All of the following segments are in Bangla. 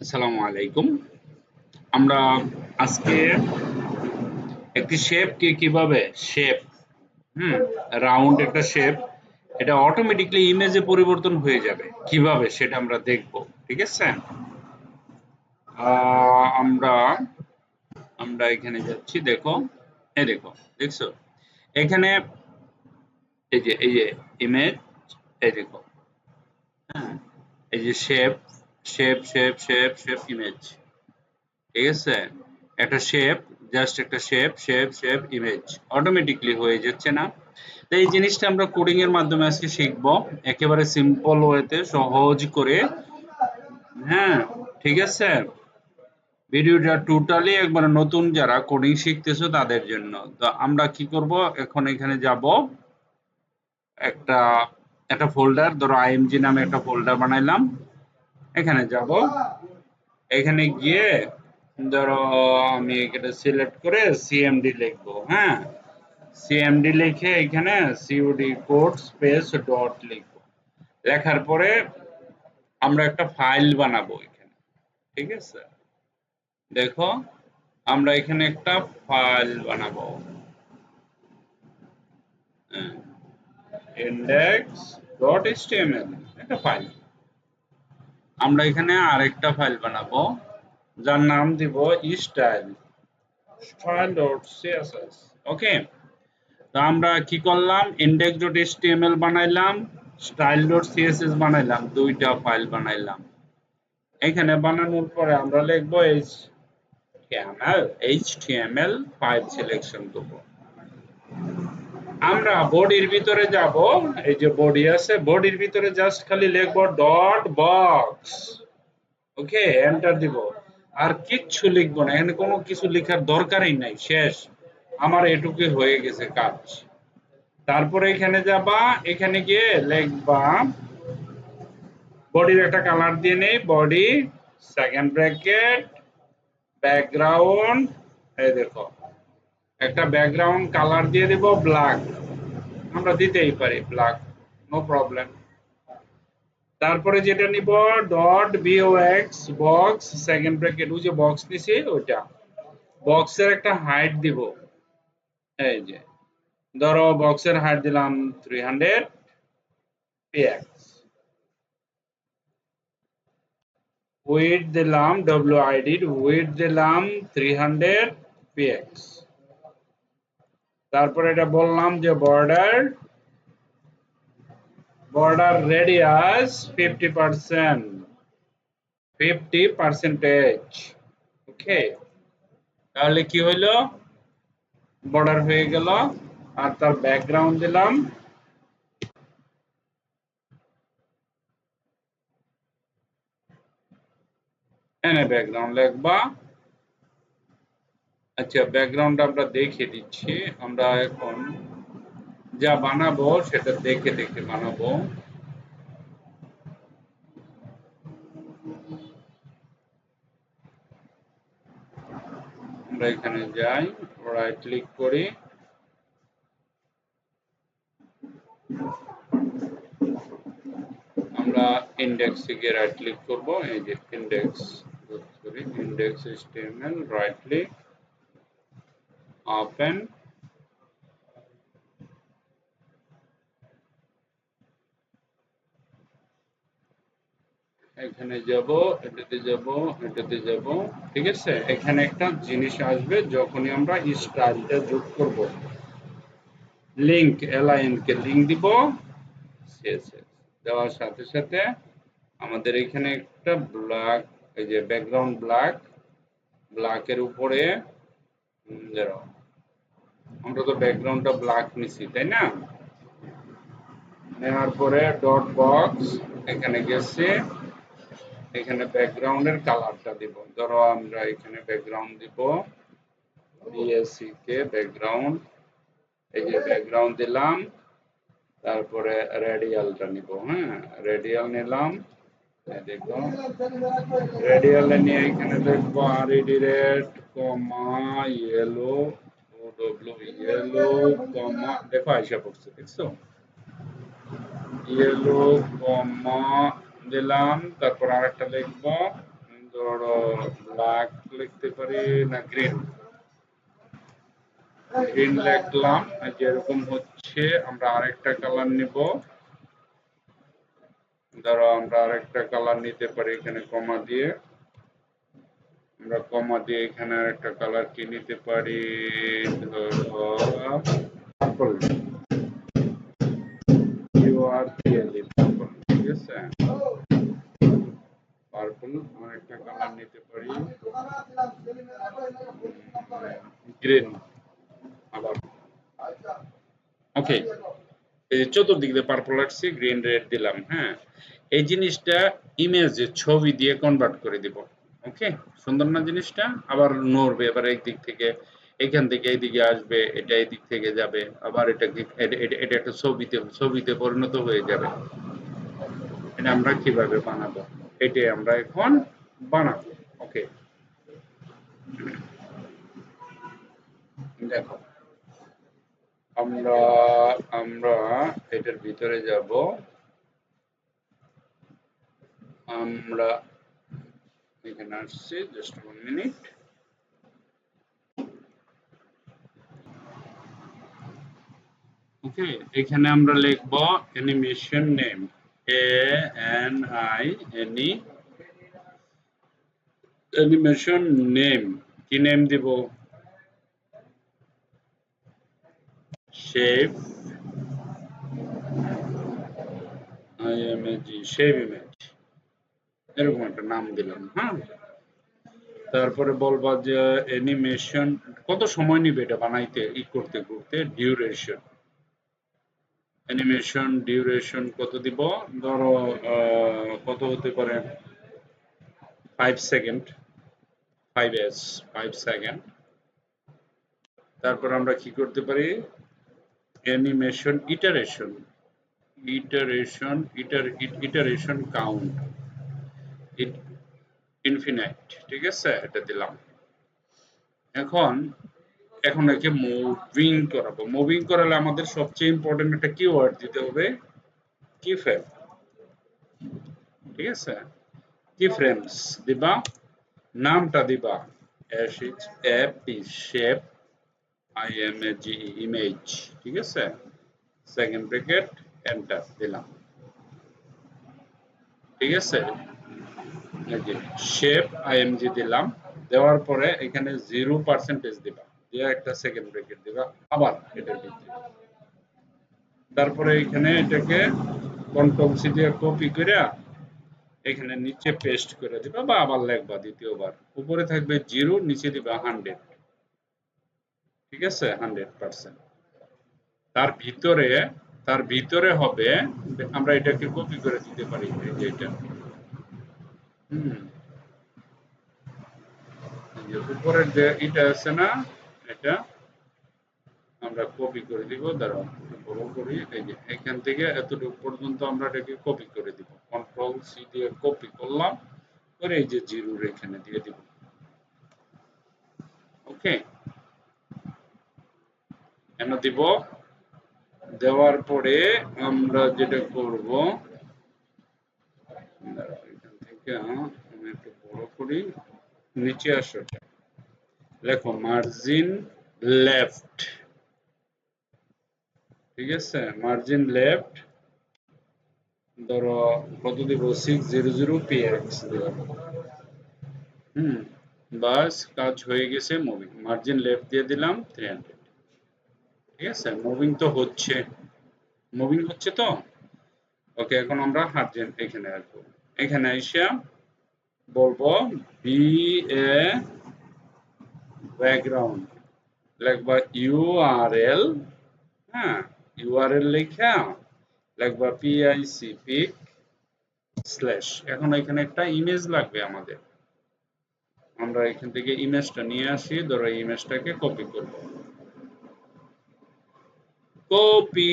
আসসালামু আলাইকুম। আমরা আজকে একটি শেপকে কিভাবে শেপ হুম রাউন্ড একটা শেপ এটা অটোমেটিক্যালি ইমেজে পরিবর্তন হয়ে যাবে কিভাবে সেটা আমরা দেখব। ঠিক আছে? আমরা আমরা এখানে যাচ্ছি, দেখো, এই দেখো, দেখছো এখানে এই যে ইমেজ, এই দেখো, হ্যাঁ, এই যে shape shape shape shape shape image. ঠিক আছে? একটা শেপ, জাস্ট একটা shape shape shape image automatically হয়ে যাচ্ছে না? তো এই জিনিসটা আমরা কোডিং এর মাধ্যমে আজকে শিখবো, একেবারে সিম্পল ওয়েতে, সহজ করে। হ্যাঁ, ঠিক আছে? ভিডিওটা টোটালি একবার নতুন যারা কোডিং শিখতেছো তাদের জন্য। তো আমরা কি করব, এখন এখানে যাব, একটা একটা ফোল্ডার, ধরো আইএমজি নামে একটা ফোল্ডার বানাইলাম। এখানে যাব, এখানে গিয়ে ধরো আমি এটা সিলেক্ট করে সিএমডি লিখবো। হ্যাঁ, সিএমডি লিখে এখানে সিওডি কোড স্পেস ডট লিখবো। লেখার পরে আমরা একটা ফাইল বানাবো এখানে। ঠিক আছে? দেখো, আমরা এখানে একটা ফাইল বানাবো, ইন্ডেক্স ডট এইচটিএমএল, একটা ফাইল। আমরা এখানে আরেকটা ফাইল বানাবো, যার নাম দিব স্টাইল স্টাইল ডট সিএসএস। ওকে, তো আমরা কি করলাম, index.html বানাইলাম, style.css বানাইলাম, দুইটা ফাইল বানাইলাম। এখানে বানানোর পরে আমরা লিখবো HTML5 সিলেকশন করব। আমরা বডির ভিতরে যাব, এই যে বডি আছে, বডির ভিতরে জাস্ট খালি লিখবো ডট বক্স। ওকে, এন্টার দিব। আর কিচ্ছু লিখবো না, এখানে কোনো কিছু লেখার দরকারই নাই, শেষ। আমার এটুকুই হয়ে গেছে কাজ। তারপরে এখানে যাবা, এখানে গিয়ে লিখবা, বডির একটা কালার দিয়ে নেই, বডি সেকেন্ড ব্র্যাকেট ব্যাকগ্রাউন্ড, এই দেখো একটা ব্যাকগ্রাউন্ড কালার দিয়ে দিব ব্ল্যাক, আমরা দিতেই পারি ব্ল্যাক, নো প্রবলেম। তারপরে যেটা নিব ডট বিওএক্স বক্স সেকেন্ড ব্র্যাকেট, ওই যে বক্স নিছি ওইটা, বক্সের একটা হাইট দিব। এই যে ধরো বক্সের হাইট দিলাম 300 px, উইডথ দিলাম wid উইডথ দিলাম 300 px। তারপরে এটা বললাম যে বর্ডার বর্ডার রেডিয়াস 50%। ওকে, তাহলে কি হইলো, বর্ডার হয়ে গেল। আর তার ব্যাকগ্রাউন্ড দিলাম, এনে ব্যাকগ্রাউন্ড লিখবা। আচ্ছা, ব্যাকগ্রাউন্ড আমরা দেখে দিচ্ছি, আমরা এখন যা বানাবো সেটা দেখে দেখে বানাবো। আমরা এখানে যাই, রাইট ক্লিক করি, আমরা ইন্ডেক্স থেকে রাইট ক্লিক করব, এই যে index, sorry, index HTML, right click, open. এখানে যাব, এটাতে যাব, এটাতে যাব। ঠিক আছে? এখানে একটা জিনিস আসবে যখনই আমরা স্টাইলটা যোগ করব, লিংক এলআইএন কে লিংক দিব, সিএসএস দেওয়ার সাথে সাথে আমাদের এখানে একটা ব্ল্যাক, এই যে ব্যাকগ্রাউন্ড ব্ল্যাক, ব্ল্যাকের উপরে ধরো, আমরা তো ব্যাকগ্রাউন্ডটা ব্ল্যাক নিছি, তাই না? নেওয়ার পরে ডট বক্স, এখানে গেছে, এখানে ব্যাকগ্রাউন্ডের কালারটা দিব, ধরো আমরা এখানে ব্যাকগ্রাউন্ড দিব বিএসসি কে ব্যাকগ্রাউন্ড, এই যে ব্যাকগ্রাউন্ড দিলাম। তারপরে রেডিয়ালটা নিব, হ্যাঁ, রেডিয়াল নিলাম, দেখো রেডিয়ালে নিয়ে এখানে লিখবো আরইডি রেড কমা ইয়েলো ও ডব্লিউ ইয়েলো কমা, দেখো আইসা পড়ছে, দেখছো, ইয়েলো কমা দিলাম। তারপর আরেকটা লিখবো, ধরো ব্ল্যাক লিখতে পারি না গ্রিন, গ্রিন লিখলাম। যেরকম হচ্ছে আমরা আরেকটা কালার নিব, ধরো আমরা আরেকটা কালার নিতে পারি এখানে কমা দিয়ে, আমরা কমা দিয়ে এখানে আরেকটা কালার কি নিতে পারি, ধরো পার্পল, পার্পল, ঠিক আছে, পার্পল আরেকটা কালার নিতে পারি, গ্রিন আবার, ওকে। এই যে চতুর্দিক দিয়ে পার্পল আসছে, গ্রিন রেড দিলাম। হ্যাঁ, এই জিনিসটা ইমেজে ছবি দিয়ে কনভার্ট করে দিব। ওকে, সুন্দর না জিনিসটা? আবার নড়বে, এবার একদিক থেকে এখান থেকে এইদিকে আসবে, এটা এই দিক থেকে যাবে, আবার এটা এটা একটা ছবিতে পরিণত হয়ে যাবে। এটা আমরা কিভাবে বানাবো, এটাই আমরা এখন বানাবো। ওকে, দেখো আমরা আমরা এটার ভিতরে যাব, আমরা এখানে আসছি, জাস্ট 1 মিনিট। ওকে, এখানে আমরা লিখব animation name, ANI animation name. কি নেম দিব? শেপ IMG, শেপ ইমেজ, এরকম একটা নাম দিলাম। হ্যাঁ, তারপরে বলবা যে অ্যানিমেশন কত সময় নিবে এটা বানাইতে, করতে করতে, ডিউরেশন, অ্যানিমেশন ডিউরেশন কত দিব? ধরো কত হতে পারে, 5 সেকেন্ড, 5s, 5 সেকেন্ড। তারপর আমরা কি করতে পারি, animation iteration, iteration count, infinite, ঠিক আছে, এটা দিলাম। এখন এখন একে মুভিং করাবো। মুভিং করালে আমাদের সবচেয়ে ইম্পর্টেন্ট একটা কিওয়ার্ড দিতে হবে, কি ফ্রেম, ঠিক আছে, কি ফ্রেমস দিবা, নামটা দিবা এপি, শেপ IMAGE, ইমেজ, ঠিক আছে, সেকেন্ড ব্র্যাকেট, এন্টার দিলাম, ঠিক আছে। এই যে শেপ IMG দিলাম, দেওয়ার পরে এখানে 0% দিবা, দিয়ে একটা সেকেন্ড ব্র্যাকেট দিবা, আবার এটার ভিতরে, তারপরে এখানে এটাকে কন্ট্রোল সি দিয়ে কপি করে এখানে নিচে পেস্ট করে দিবা, বা আবার লিখবা দ্বিতীয়বার, উপরে থাকবে 0, নিচে দিবা 100, ঠিক আছে, 100%। তার ভিতরে হবে, আমরা এটাকে কপি করে দিতে পারি, এই যে এটা, হুম, এই যে উপরের যে এটা আছে না, এটা আমরা কপি করে দিব, দাঁড়াও বড় করি, এই যে এখান থেকে এতটুকু পর্যন্ত আমরা এটাকে কপি করে দিব, কন্ট্রোল সি দিয়ে কপি করলাম, করে এই যে 0 এখানে দিয়ে দিব। ওকে, কেন দিব, দেওয়ার পরে আমরা যেটা করব, এখান থেকে আমি একটু বড় করি, নিচে আসো, লেখো মার্জিন লেফট, ঠিক আছে, মার্জিন লেফট, ধরো কত দিব, 600 px দিলাম। হুম, বাস কাজ হয়ে গেছে, মুভিং, মার্জিন লেফট দিয়ে দিলাম 300, ঠিক আছে, মুভিং তো হচ্ছে, মুভিং হচ্ছে তো। ওকে, এখন আমরা মার্জিন এখানে আসবো, এখানে এসে বলবো বি এ ব্যাকগ্রাউন্ড, লিখবা ইউআরএল, হ্যাঁ, ইউআরএল লেখা লিখবা পিআইসি পিক স্ল্যাশ, এখন এখানে একটা ইমেজ লাগবে আমাদের, আমরা এখান থেকে ইমেজটা নিয়ে আসি, ধরো ইমেজটাকে কপি করব, কপি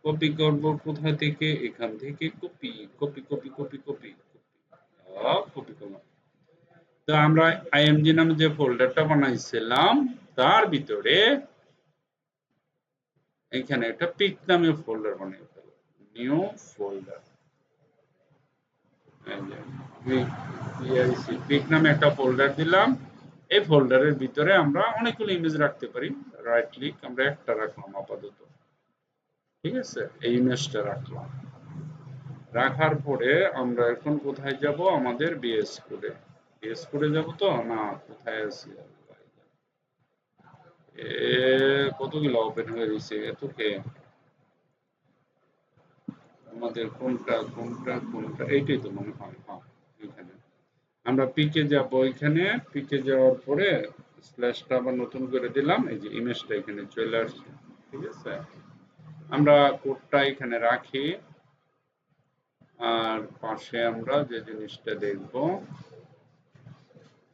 কপি করব কোথা থেকে, এখান থেকে copy copy copy copy copy copy করলাম। তো আমরা আইএমজি নামে যে ফোল্ডারটা বানাইছিলাম তার ভিতরে এখানে একটা পিক নামে ফোল্ডার বানিয়ে ফেলব, নিউ ফোল্ডার, এই যে পিক নামে একটা ফোল্ডার দিলাম। এই ফোল্ডারের ভিতরে আমরা অনেকগুলো ইমেজ রাখতে পারি। রাইট ক্লিক, আমরা একটা রাখলাম আপাতত। ঠিক আছে, এই ইমেজটা রাখলাম। রাখার পরে আমরা এখন কোথায় যাব? আমাদের বিএস কোডে। বিএস কোডে যাব তো না, কোথায় আছি? কতগুলো ওপেন হয়ে গেছে এতকে। আমাদের কোনটা এইটাই তো মনে হয়। হ্যাঁ, এখানে আমরা পিকে যাব। এখানে পিকে যাওয়ার পরে স্ল্যাশটা আবার নতুন করে দিলাম। এই যে ইমেজটা এখানে চলে আসছে। ঠিক আছে, আমরা কোডটা এখানে রাখি। আর পাশে আমরা যে জিনিসটা দেখব,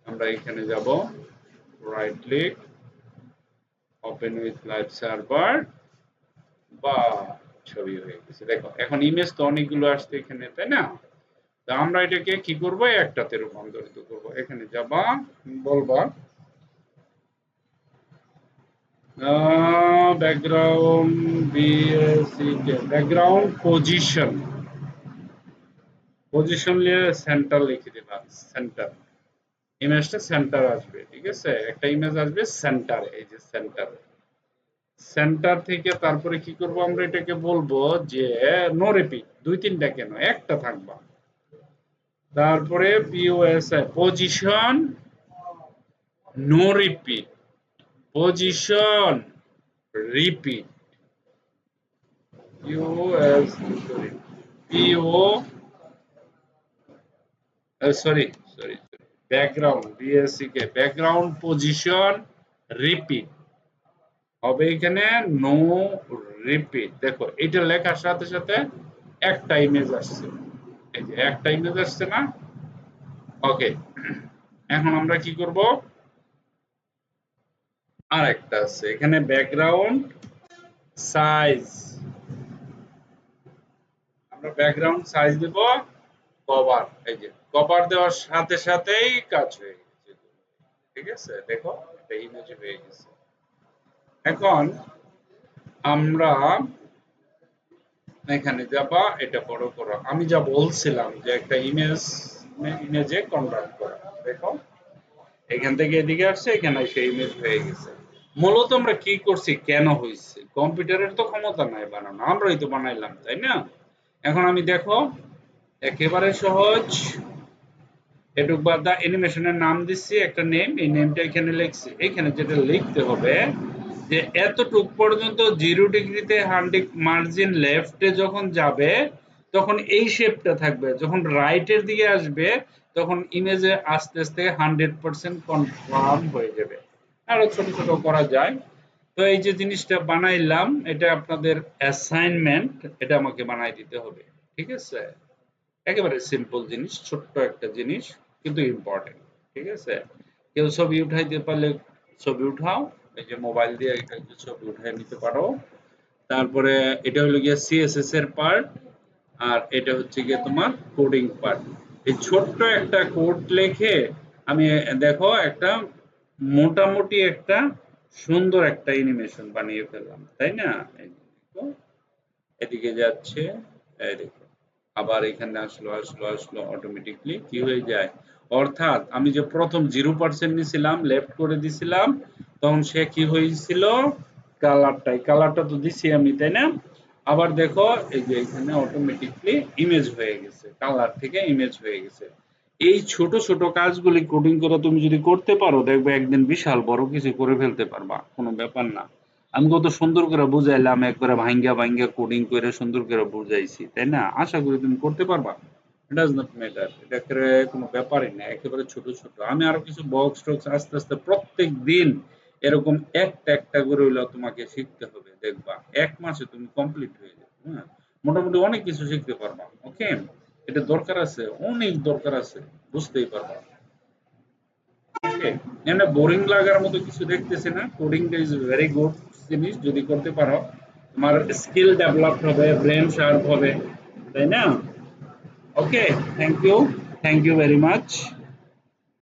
আমরা এখানে যাব, right click, open with live server, বা ছবি হয়ে গেছে। দেখো এখন ইমেজ তো অনেকগুলো আসছে এখানে, তাই না? তো আমরা এটাকে কি করব? একটাতে রূপান্তরিত করব। এখানে যাবা, বলবা ব্যাকগ্রাউন্ড বিএসিকে ব্যাকগ্রাউন্ড পজিশন নিয়ে সেন্টার লিখে দিবা। সেন্টার, ইমেজটা সেন্টার আসবে। ঠিক আছে, একটা ইমেজ আসবে সেন্টার, এই যে সেন্টার। সেন্টার থেকে তারপরে কি করব? আমরা এটাকে বলবো যে নো রিপিট, দুই তিনটা কেন, একটা থাকবা। তারপরে POSI, position no repeat, position repeat, POS sorry PO sorry sorry background BSc কে ব্যাকগ্রাউন্ড পজিশন রিপিট হবে এখানে। No repeat. দেখো এটা লেখার সাথে সাথে একটা ইমেজ আসছে। এই যে একটা ইমেজ আসছে না? ওকে, এখন আমরা কি করব? আর একটা আছে এখানে ব্যাকগ্রাউন্ড সাইজ। আমরা ব্যাকগ্রাউন্ড সাইজ দেব কভার। এই যে কভার দেওয়ার সাথে সাথেই কাজ হয়ে গেছে। ঠিক আছে, দেখো এটা ইমেজ হয়ে গেছে। এখন আমরা এখানে যাবা, এটা বড় করো। আমি যা বলছিলাম যে একটা ইমেজে কনভার্ট করা, দেখো এখান থেকে এদিকে আসছে, এখানে সেই ইমেজ হয়ে গেছে। মূলত আমরা কি করছি, কেন হয়েছে? কম্পিউটারের তো ক্ষমতা নাই বানানো, আমরাই তো বানাইলাম, তাই না? এখন আমি দেখো একেবারে সহজ, এটুক বাদ দা অ্যানিমেশনের নাম দিচ্ছি একটা নেম, এই নেমটা এখানে লিখছি। এখানে যেটা লিখতে হবে যে এতটুক পর্যন্ত 0 ডিগ্রিতে 100 মার্জিন লেফটে যখন যাবে তখন এই শেপটা থাকবে, যখন রাইটের দিকে আসবে তখন ইমেজে আস্তে আস্তে 100% কনফার্ম হয়ে যাবে। আরো ছোট ছোট করা যায়। তো এই যে জিনিসটা বানাইলাম, এটা আপনাদের অ্যাসাইনমেন্ট, এটা আমাকে বানাই দিতে হবে। ঠিক আছে, একেবারে সিম্পল জিনিস, ছোট্ট একটা জিনিস, কিন্তু ইম্পর্টেন্ট। ঠিক আছে, কেউ ছবি উঠাইতে পারলে ছবি উঠাও। এই যে মোবাইল দিয়ে এটা ছবি উঠাই নিতে পারো। তারপরে এটা হলো গিয়ে সিএসএস এর পার্ট, আর এটা হচ্ছে গিয়ে তোমার কোডিং পার্ট। এই ছোট্ট একটা কোড লিখে আমি দেখো একটা মোটামুটি একটা সুন্দর একটা অ্যানিমেশন বানিয়ে ফেললাম, তাই না? এই দেখো, এদিকে যাচ্ছে, এই দেখো আবার এখানে আসলো অটোমেটিকলি কি হয়ে যায়। অর্থাৎ আমি যে প্রথম 0% নিছিলাম, লেফট করে দিছিলাম, তখন সে কি হয়েছিল, কালারটা তো দিছি আমি, তাই না? আবার দেখো এই যে এখানে অটোমেটিকলি ইমেজ হয়ে গেছে, কালার থেকে ইমেজ হয়ে গেছে। এই ছোট ছোট কাজগুলি কোডিং করে তুমি যদি করতে পারো, দেখবে একদিন বিশাল বড় কিছু করে ফেলতে পারবা, কোনো ব্যাপার না। আমি কত সুন্দর করে বুঝাইলাম, একবারে ভাঙ্গা ভাঙ্গা কোডিং করে সুন্দর করে বুঝাইছি, তাই না? আশা করি তুমি করতে পারবা। ইট ডাজ নট ম্যাটার, এটা একেবারে কোনো ব্যাপারই না, একেবারে ছোট ছোট। আমি আরো কিছু বক্স টক্স আস্তে আস্তে প্রত্যেক দিন এরকম একটা একটা করে হইলেও তোমাকে শিখতে হবে, দেখবা 1 মাসে তুমি কমপ্লিট হয়ে যাবে। হ্যাঁ, মোটামুটি অনেক কিছু শিখতে পারবা। ওকে, এটা দরকার আছে, অনেক দরকার আছে, বুঝতেই পারবা। ওকে, এখানে বোরিং লাগার মতো কিছু দেখতেছি না। কোডিংটা ইজ ভেরি গুড জিনিস, যদি করতে পারো তোমার স্কিল ডেভেলপ হবে, ব্রেন শার্প হবে, তাই না? ওকে, থ্যাংক ইউ ভেরি মাচ।